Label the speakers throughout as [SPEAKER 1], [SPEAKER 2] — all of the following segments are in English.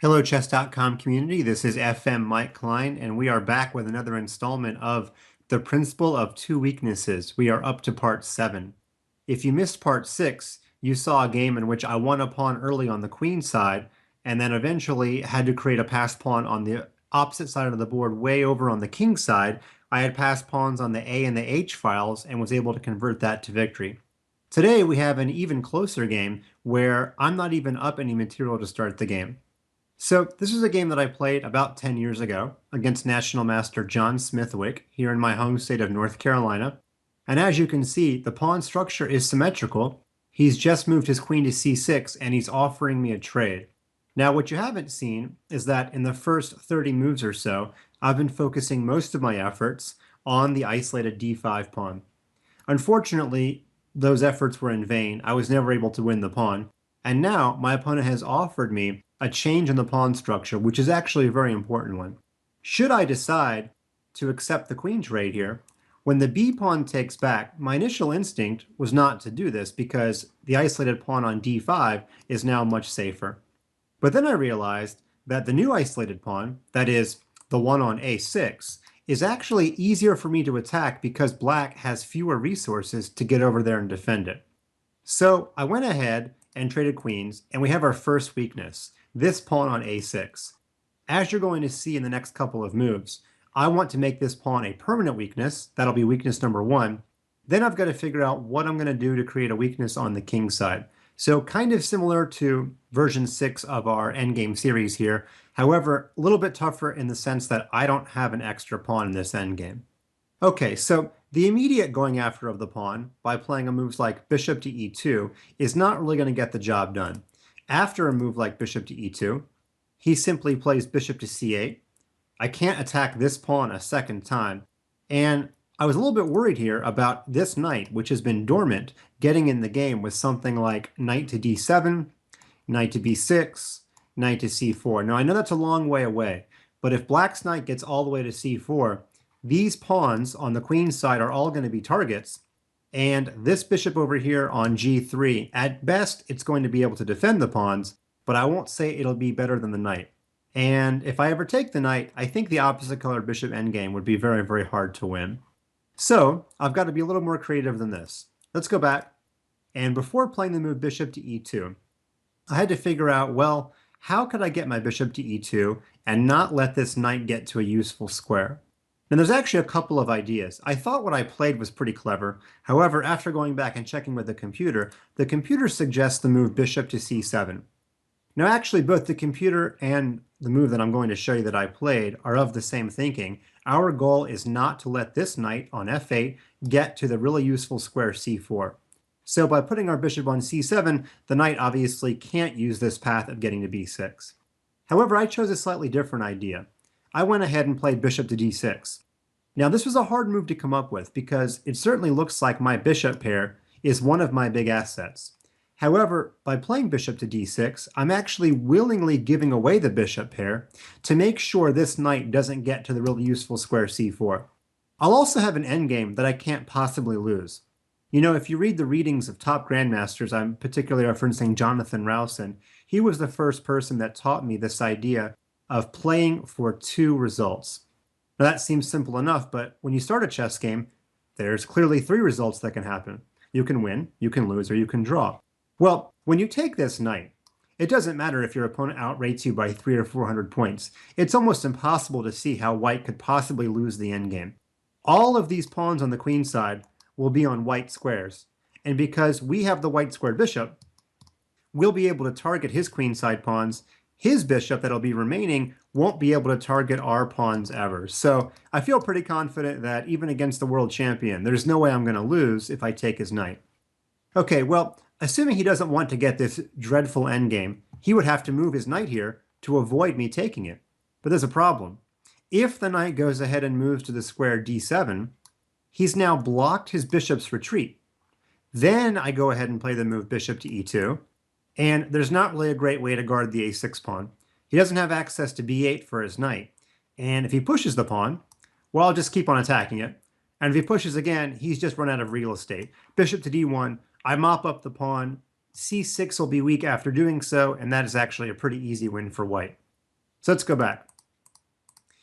[SPEAKER 1] Hello, Chess.com community. This is FM Mike Klein, and we are back with another installment of The Principle of Two Weaknesses. We are up to part 7. If you missed part 6, you saw a game in which I won a pawn early on the queen side, and then eventually had to create a passed pawn on the opposite side of the board, way over on the king side. I had passed pawns on the A and the H files and was able to convert that to victory. Today, we have an even closer game where I'm not even up any material to start the game. So this is a game that I played about 10 years ago against National Master John Smithwick here in my home state of North Carolina. And as you can see, the pawn structure is symmetrical. He's just moved his queen to c6 and he's offering me a trade. Now, what you haven't seen is that in the first 30 moves or so, I've been focusing most of my efforts on the isolated d5 pawn. Unfortunately, those efforts were in vain. I was never able to win the pawn. And now my opponent has offered me a change in the pawn structure, which is actually a very important one. Should I decide to accept the queen trade here, when the b pawn takes back, my initial instinct was not to do this because the isolated pawn on d5 is now much safer. But then I realized that the new isolated pawn, that is, the one on a6, is actually easier for me to attack because black has fewer resources to get over there and defend it. So I went ahead and traded queens, and we have our first weakness, this pawn on a6. As you're going to see in the next couple of moves, I want to make this pawn a permanent weakness. That'll be weakness number 1. Then I've got to figure out what I'm going to do to create a weakness on the king side. So kind of similar to version 6 of our endgame series here. However, a little bit tougher in the sense that I don't have an extra pawn in this endgame. Okay, so the immediate going after of the pawn by playing a move like bishop to e2 is not really going to get the job done. After a move like bishop to e2, he simply plays bishop to c8. I can't attack this pawn a second time. And I was a little bit worried here about this knight, which has been dormant, getting in the game with something like knight to d7, knight to b6, knight to c4. Now, I know that's a long way away, but if black's knight gets all the way to c4, these pawns on the queen side are all going to be targets, and this bishop over here on g3, at best, it's going to be able to defend the pawns, but I won't say it'll be better than the knight. And if I ever take the knight, I think the opposite color bishop endgame would be very, very hard to win. So I've got to be a little more creative than this. Let's go back. And before playing the move bishop to e2, I had to figure out, well, how could I get my bishop to e2 and not let this knight get to a useful square? And there's actually a couple of ideas. I thought what I played was pretty clever. However, after going back and checking with the computer suggests the move bishop to c7. Now, actually, both the computer and the move that I'm going to show you that I played are of the same thinking. Our goal is not to let this knight on f8 get to the really useful square c4. So by putting our bishop on c7, the knight obviously can't use this path of getting to b6. However, I chose a slightly different idea. I went ahead and played bishop to d6. Now, this was a hard move to come up with because it certainly looks like my bishop pair is one of my big assets. However, by playing bishop to d6, I'm actually willingly giving away the bishop pair to make sure this knight doesn't get to the really useful square c4. I'll also have an endgame that I can't possibly lose. You know, if you read the readings of top grandmasters, I'm particularly referencing Jonathan Rowson, he was the first person that taught me this idea of playing for 2 results. Now that seems simple enough, but when you start a chess game, there's clearly 3 results that can happen. You can win, you can lose, or you can draw. Well, when you take this knight, it doesn't matter if your opponent outrates you by 300 or 400 points. It's almost impossible to see how white could possibly lose the endgame. All of these pawns on the queen side will be on white squares. And because we have the white squared bishop, we'll be able to target his queenside pawns. His bishop that'll be remaining won't be able to target our pawns ever. So I feel pretty confident that even against the world champion, there's no way I'm going to lose if I take his knight. Okay, well, assuming he doesn't want to get this dreadful endgame, he would have to move his knight here to avoid me taking it. But there's a problem. If the knight goes ahead and moves to the square d7, he's now blocked his bishop's retreat. Then I go ahead and play the move bishop to e2. And there's not really a great way to guard the a6 pawn. He doesn't have access to b8 for his knight. And if he pushes the pawn, well, I'll just keep on attacking it. And if he pushes again, he's just run out of real estate. Bishop to d1, I mop up the pawn. c6 will be weak after doing so, and that is actually a pretty easy win for white. So let's go back.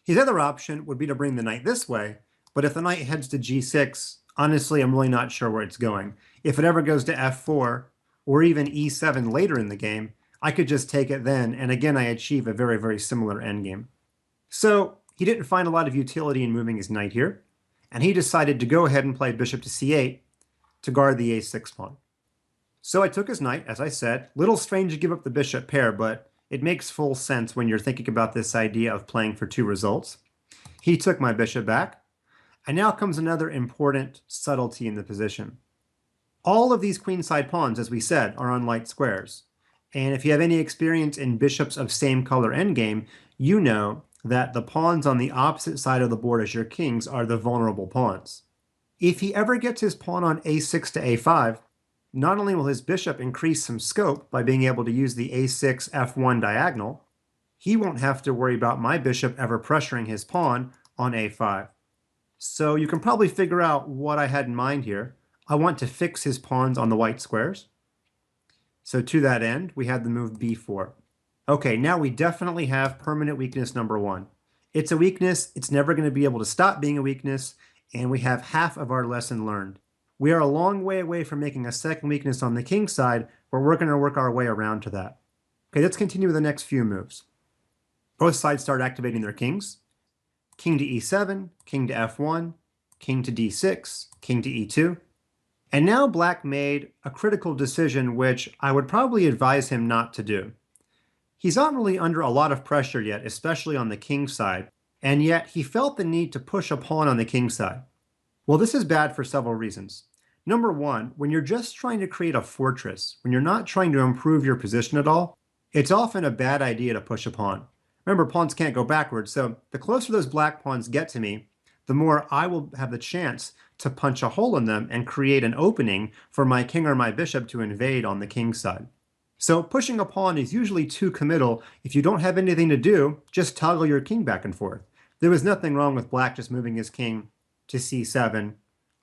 [SPEAKER 1] His other option would be to bring the knight this way, but if the knight heads to g6, honestly, I'm really not sure where it's going. If it ever goes to f4, or even e7 later in the game, I could just take it then, and again, I achieve a very, very similar endgame. So he didn't find a lot of utility in moving his knight here, and he decided to go ahead and play bishop to c8 to guard the a6 pawn. So I took his knight, as I said. Little strange to give up the bishop pair, but it makes full sense when you're thinking about this idea of playing for two results. He took my bishop back, and now comes another important subtlety in the position. All of these queenside pawns, as we said, are on light squares. And if you have any experience in bishops of same color endgame, you know that the pawns on the opposite side of the board as your kings are the vulnerable pawns. If he ever gets his pawn on a6 to a5, not only will his bishop increase some scope by being able to use the a6 f1 diagonal, he won't have to worry about my bishop ever pressuring his pawn on a5. So you can probably figure out what I had in mind here. I want to fix his pawns on the white squares. So to that end, we had the move b4. Okay, now we definitely have permanent weakness number one. It's a weakness, it's never going to be able to stop being a weakness, and we have half of our lesson learned. We are a long way away from making a second weakness on the king side, but we're going to work our way around to that. Okay, let's continue with the next few moves. Both sides start activating their kings. King to e7, king to f1, king to d6, king to e2. And now black made a critical decision which I would probably advise him not to do. He's not really under a lot of pressure yet, especially on the king side, and yet he felt the need to push a pawn on the king side. Well, this is bad for several reasons. Number one, when you're just trying to create a fortress, when you're not trying to improve your position at all, it's often a bad idea to push a pawn. Remember, pawns can't go backwards, so the closer those black pawns get to me, the more I will have the chance to punch a hole in them and create an opening for my king or my bishop to invade on the king side. So pushing a pawn is usually too committal. If you don't have anything to do, just toggle your king back and forth. There was nothing wrong with black just moving his king to c7,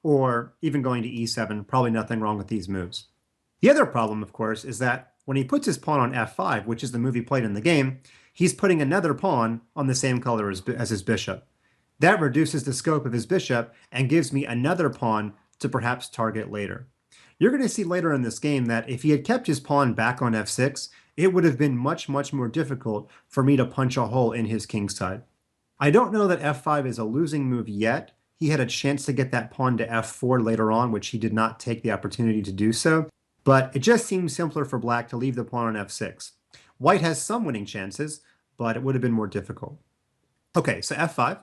[SPEAKER 1] or even going to e7, probably nothing wrong with these moves. The other problem, of course, is that when he puts his pawn on f5, which is the move he played in the game, he's putting another pawn on the same color as his bishop. That reduces the scope of his bishop and gives me another pawn to perhaps target later. You're going to see later in this game that if he had kept his pawn back on f6, it would have been much, much more difficult for me to punch a hole in his king side. I don't know that f5 is a losing move yet. He had a chance to get that pawn to f4 later on, which he did not take the opportunity to do so. But it just seems simpler for black to leave the pawn on f6. White has some winning chances, but it would have been more difficult. Okay, so f5.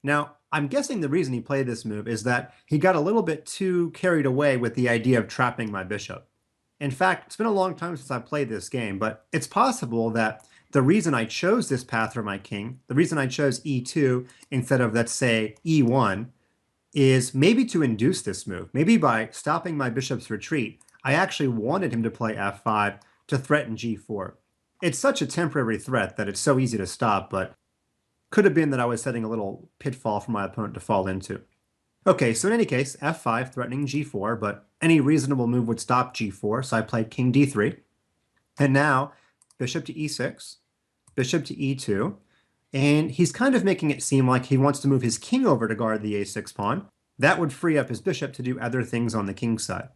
[SPEAKER 1] Now, I'm guessing the reason he played this move is that he got a little bit too carried away with the idea of trapping my bishop. In fact, it's been a long time since I played this game, but it's possible that the reason I chose this path for my king, the reason I chose e2 instead of, let's say, e1, is maybe to induce this move. Maybe by stopping my bishop's retreat, I actually wanted him to play f5 to threaten g4. It's such a temporary threat that it's so easy to stop, but could have been that I was setting a little pitfall for my opponent to fall into. Okay, so in any case, f5 threatening g4, but any reasonable move would stop g4, so I played king d3. And now, bishop to e6, bishop to e2, and he's kind of making it seem like he wants to move his king over to guard the a6 pawn. That would free up his bishop to do other things on the king side.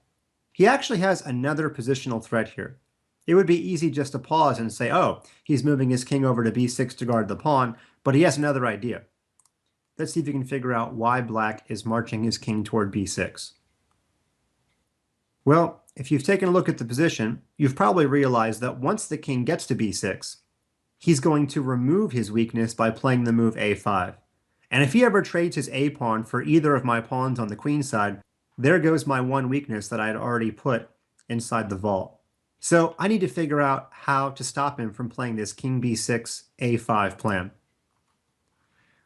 [SPEAKER 1] He actually has another positional threat here. It would be easy just to pause and say, oh, he's moving his king over to b6 to guard the pawn, but he has another idea. Let's see if you can figure out why black is marching his king toward b6. Well, if you've taken a look at the position, you've probably realized that once the king gets to b6, he's going to remove his weakness by playing the move a5. And if he ever trades his a pawn for either of my pawns on the queen side, there goes my one weakness that I had already put inside the vault. So I need to figure out how to stop him from playing this king b6, a5 plan.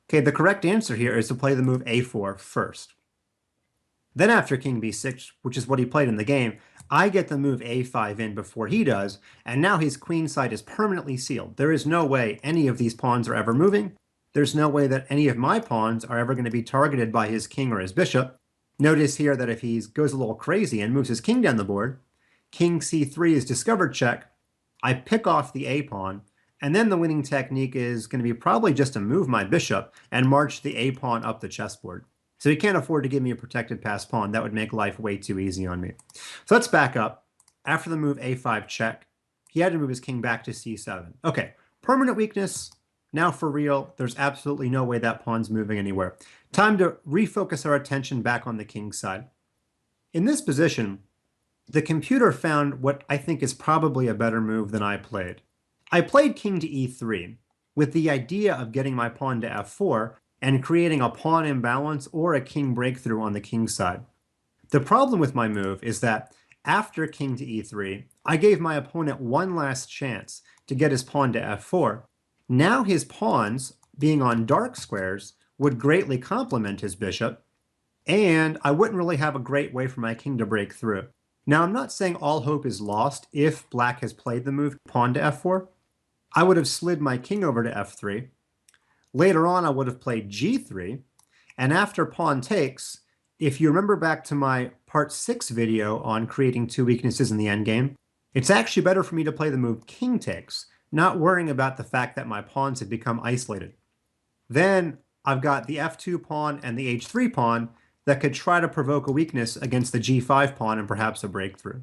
[SPEAKER 1] Okay, the correct answer here is to play the move a4 first. Then after king b6, which is what he played in the game, I get the move a5 in before he does, and now his queen side is permanently sealed. There is no way any of these pawns are ever moving. There's no way that any of my pawns are ever going to be targeted by his king or his bishop. Notice here that if he goes a little crazy and moves his king down the board, king c3 is discovered check, I pick off the a pawn, And then the winning technique is going to be probably just to move my bishop and march the A pawn up the chessboard. So he can't afford to give me a protected pass pawn. That would make life way too easy on me. So let's back up. After the move A5 check, he had to move his king back to C7. Okay, permanent weakness. Now for real, there's absolutely no way that pawn's moving anywhere. Time to refocus our attention back on the king's side. In this position, the computer found what I think is probably a better move than I played. I played king to e3 with the idea of getting my pawn to f4 and creating a pawn imbalance or a king breakthrough on the king's side. The problem with my move is that after king to e3, I gave my opponent one last chance to get his pawn to f4. Now his pawns, being on dark squares, would greatly complement his bishop, and I wouldn't really have a great way for my king to break through. Now, I'm not saying all hope is lost if black has played the move pawn to f4. I would have slid my king over to f3. Later on, I would have played g3, and after pawn takes, if you remember back to my part 6 video on creating two weaknesses in the endgame, it's actually better for me to play the move king takes, not worrying about the fact that my pawns have become isolated. Then I've got the f2 pawn and the h3 pawn that could try to provoke a weakness against the g5 pawn and perhaps a breakthrough.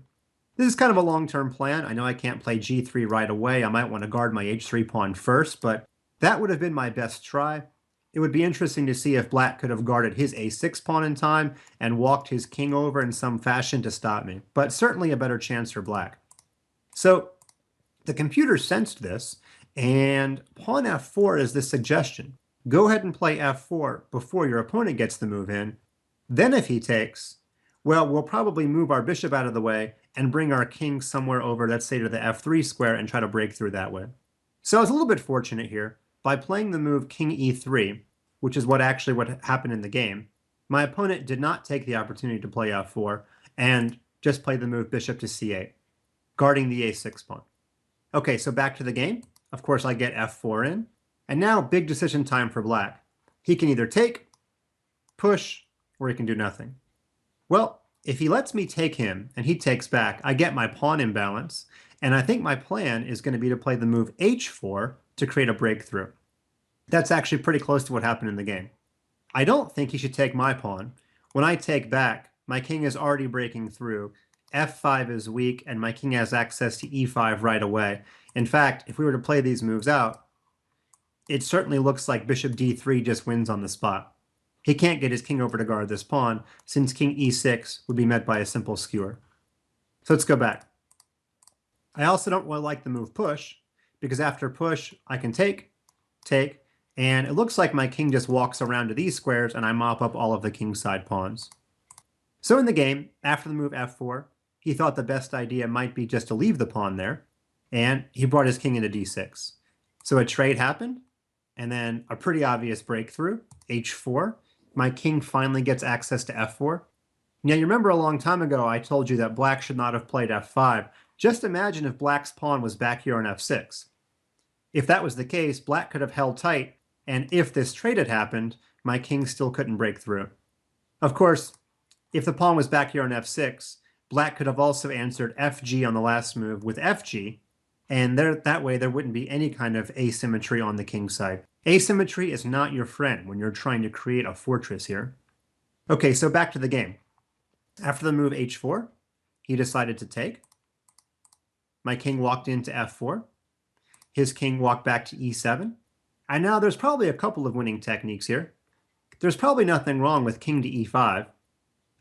[SPEAKER 1] This is kind of a long-term plan. I know I can't play g3 right away. I might want to guard my h3 pawn first, but that would have been my best try. It would be interesting to see if black could have guarded his a6 pawn in time and walked his king over in some fashion to stop me, but certainly a better chance for black. So the computer sensed this, and pawn f4 is the suggestion. Go ahead and play f4 before your opponent gets the move in. Then if he takes, well, we'll probably move our bishop out of the way and bring our king somewhere over, let's say, to the f3 square and try to break through that way. So I was a little bit fortunate here. By playing the move king e3, which is what happened in the game, my opponent did not take the opportunity to play f4 and just play the move bishop to c8, guarding the a6 pawn. Okay, so back to the game. Of course, I get f4 in. And now big decision time for black. He can either take, push, or he can do nothing. Well, if he lets me take him and he takes back, I get my pawn imbalance. And I think my plan is going to be to play the move h4 to create a breakthrough. That's actually pretty close to what happened in the game. I don't think he should take my pawn. When I take back, my king is already breaking through. f5 is weak, and my king has access to e5 right away. In fact, if we were to play these moves out, it certainly looks like bishop d3 just wins on the spot. He can't get his king over to guard this pawn, since king e6 would be met by a simple skewer. So let's go back. I also don't really like the move push, because after push, I can take, and it looks like my king just walks around to these squares and I mop up all of the kingside pawns. So in the game, after the move f4, he thought the best idea might be just to leave the pawn there, and he brought his king into d6. So a trade happened, and then a pretty obvious breakthrough, h4. My king finally gets access to f4. Now you remember a long time ago I told you that black should not have played f5. Just imagine if black's pawn was back here on f6. If that was the case, black could have held tight, and if this trade had happened, my king still couldn't break through. Of course, if the pawn was back here on f6, black could have also answered fg on the last move with fg, and that way there wouldn't be any kind of asymmetry on the king's side. Asymmetry is not your friend when you're trying to create a fortress here. Okay, so back to the game. After the move h4, he decided to take. My king walked into f4. His king walked back to e7. And now there's probably a couple of winning techniques here. There's probably nothing wrong with king to e5.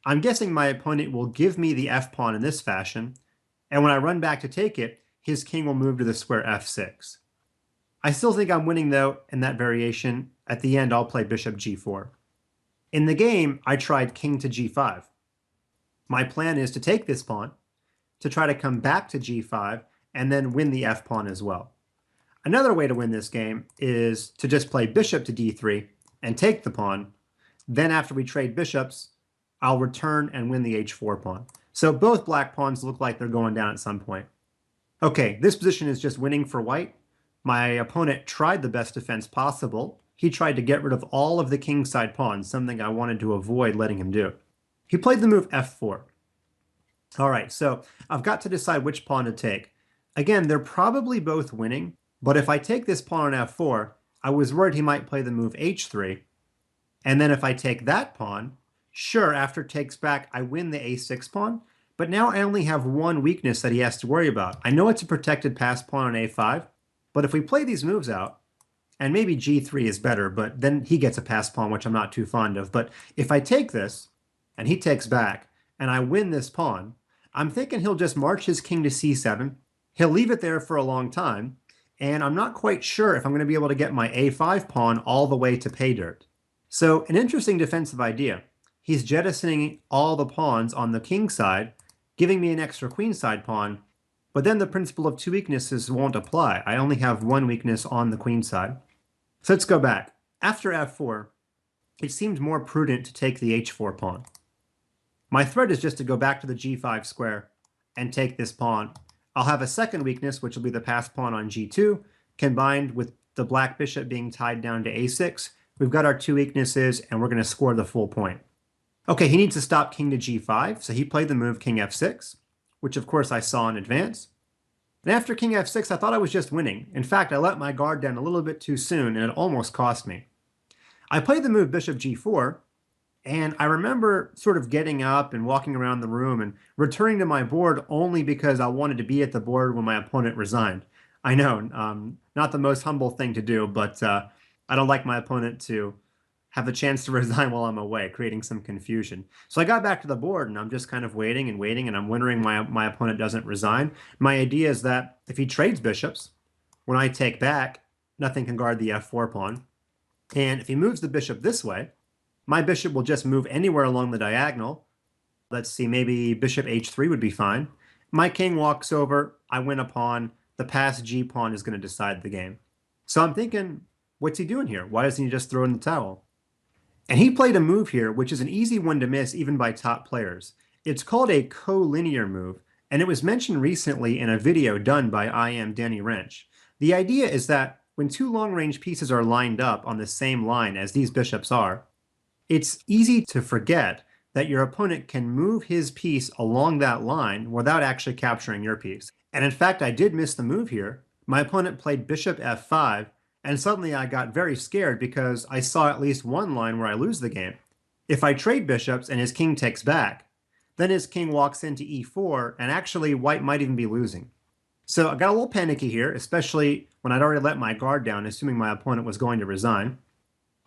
[SPEAKER 1] I'm guessing my opponent will give me the f-pawn in this fashion, and when I run back to take it, his king will move to the square f6. I still think I'm winning, though, in that variation. At the end, I'll play bishop g4. In the game, I tried king to g5. My plan is to take this pawn, to try to come back to g5, and then win the f-pawn as well. Another way to win this game is to just play bishop to d3 and take the pawn. Then after we trade bishops, I'll return and win the h4 pawn. So both black pawns look like they're going down at some point. Okay, this position is just winning for white. My opponent tried the best defense possible. He tried to get rid of all of the kingside pawns, something I wanted to avoid letting him do. He played the move f4. All right, so I've got to decide which pawn to take. Again, they're probably both winning, But if I take this pawn on f4, I was worried he might play the move h3. And then if I take that pawn, sure, after takes back, I win the a6 pawn. But now I only have one weakness that he has to worry about. I know it's a protected pass pawn on a5, but if we play these moves out, and maybe g3 is better, but then he gets a pass pawn, which I'm not too fond of. But if I take this, and he takes back, and I win this pawn, I'm thinking he'll just march his king to c7. He'll leave it there for a long time, and I'm not quite sure if I'm going to be able to get my a5 pawn all the way to pay dirt. So an interesting defensive idea. He's jettisoning all the pawns on the king side, giving me an extra queenside pawn, but then the principle of two weaknesses won't apply. I only have one weakness on the queen side. So let's go back. After f4, it seemed more prudent to take the h4 pawn. My threat is just to go back to the g5 square and take this pawn. I'll have a second weakness, which will be the pass pawn on g2, combined with the black bishop being tied down to a6. We've got our two weaknesses, and we're going to score the full point. Okay, he needs to stop king to g5, so he played the move king f6, which of course I saw in advance. And after king f6, I thought I was just winning. In fact, I let my guard down a little bit too soon, and it almost cost me. I played the move bishop g4, and I remember sort of getting up and walking around the room and returning to my board only because I wanted to be at the board when my opponent resigned. I know, not the most humble thing to do, but I don't like my opponent to have a chance to resign while I'm away, creating some confusion. So I got back to the board, and I'm just kind of waiting and waiting, and I'm wondering why my opponent doesn't resign. My idea is that if he trades bishops, when I take back, nothing can guard the f4 pawn. And if he moves the bishop this way, my bishop will just move anywhere along the diagonal. Let's see, maybe bishop h3 would be fine. My king walks over, I win a pawn, the passed g pawn is going to decide the game. So I'm thinking, what's he doing here? Why doesn't he just throw in the towel? And he played a move here, which is an easy one to miss even by top players. It's called a collinear move, and it was mentioned recently in a video done by I Am Danny Wrench. The idea is that when two long-range pieces are lined up on the same line as these bishops are, it's easy to forget that your opponent can move his piece along that line without actually capturing your piece. And in fact, I did miss the move here. My opponent played bishop f5, and suddenly I got very scared because I saw at least one line where I lose the game. If I trade bishops and his king takes back, then his king walks into e4, and actually white might even be losing. So I got a little panicky here, especially when I'd already let my guard down, assuming my opponent was going to resign.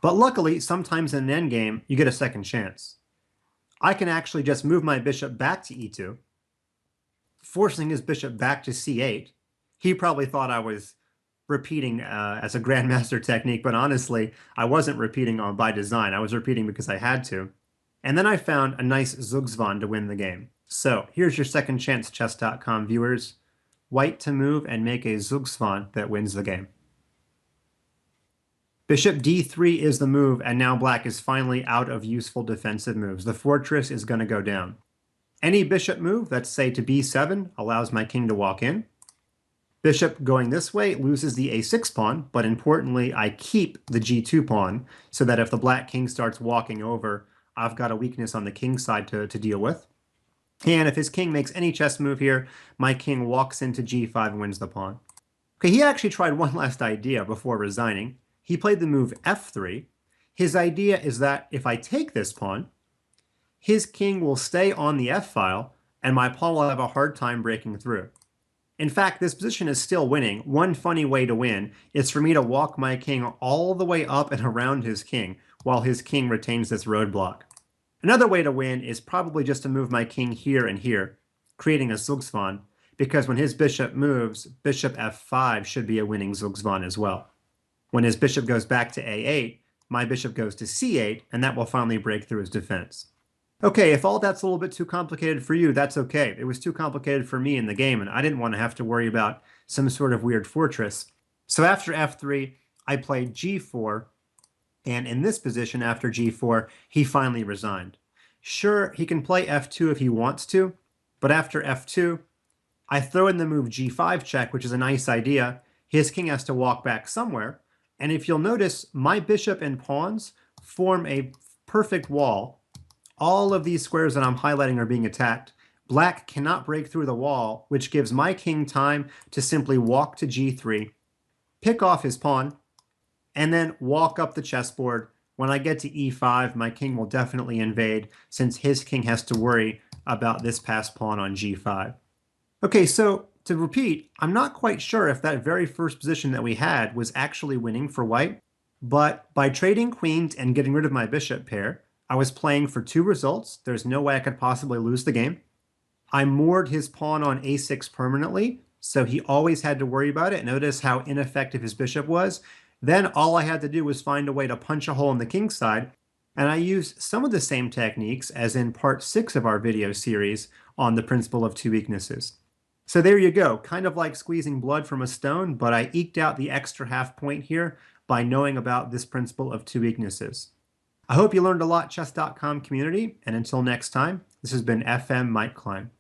[SPEAKER 1] But luckily, sometimes in an endgame, you get a second chance. I can actually just move my bishop back to e2, forcing his bishop back to c8. He probably thought I was repeating as a grandmaster technique, but honestly, I wasn't repeating by design. I was repeating because I had to. And then I found a nice Zugzwang to win the game. So here's your second chance, Chess.com viewers. White to move and make a Zugzwang that wins the game. Bishop d3 is the move, and now black is finally out of useful defensive moves. The fortress is going to go down. Any bishop move, let's say to b7, allows my king to walk in. Bishop going this way loses the a6 pawn, but importantly, I keep the g2 pawn so that if the black king starts walking over, I've got a weakness on the king side to deal with. And if his king makes any chess move here, my king walks into g5 and wins the pawn. Okay, he actually tried one last idea before resigning. He played the move f3. His idea is that if I take this pawn, his king will stay on the f-file, and my pawn will have a hard time breaking through. In fact, this position is still winning. One funny way to win is for me to walk my king all the way up and around his king while his king retains this roadblock. Another way to win is probably just to move my king here and here, creating a Zugzwang, because when his bishop moves, bishop f5 should be a winning Zugzwang as well. When his bishop goes back to a8, my bishop goes to c8, and that will finally break through his defense. Okay, if all that's a little bit too complicated for you, that's okay. It was too complicated for me in the game, and I didn't want to have to worry about some sort of weird fortress. So after f3, I played g4, and in this position after g4, he finally resigned. Sure, he can play f2 if he wants to, but after f2, I throw in the move g5 check, which is a nice idea. His king has to walk back somewhere, and if you'll notice, my bishop and pawns form a perfect wall. All of these squares that I'm highlighting are being attacked. Black cannot break through the wall, which gives my king time to simply walk to g3, pick off his pawn, and then walk up the chessboard. When I get to e5, my king will definitely invade since his king has to worry about this passed pawn on g5. Okay, so to repeat, I'm not quite sure if that very first position that we had was actually winning for white, but by trading queens and getting rid of my bishop pair, I was playing for two results. There's no way I could possibly lose the game. I moored his pawn on a6 permanently, so he always had to worry about it. Notice how ineffective his bishop was. Then all I had to do was find a way to punch a hole in the king's side, and I used some of the same techniques as in part 6 of our video series on the principle of two weaknesses. So there you go, kind of like squeezing blood from a stone, but I eked out the extra half point here by knowing about this principle of two weaknesses. I hope you learned a lot, Chess.com community, and until next time, this has been FM Mike Klein.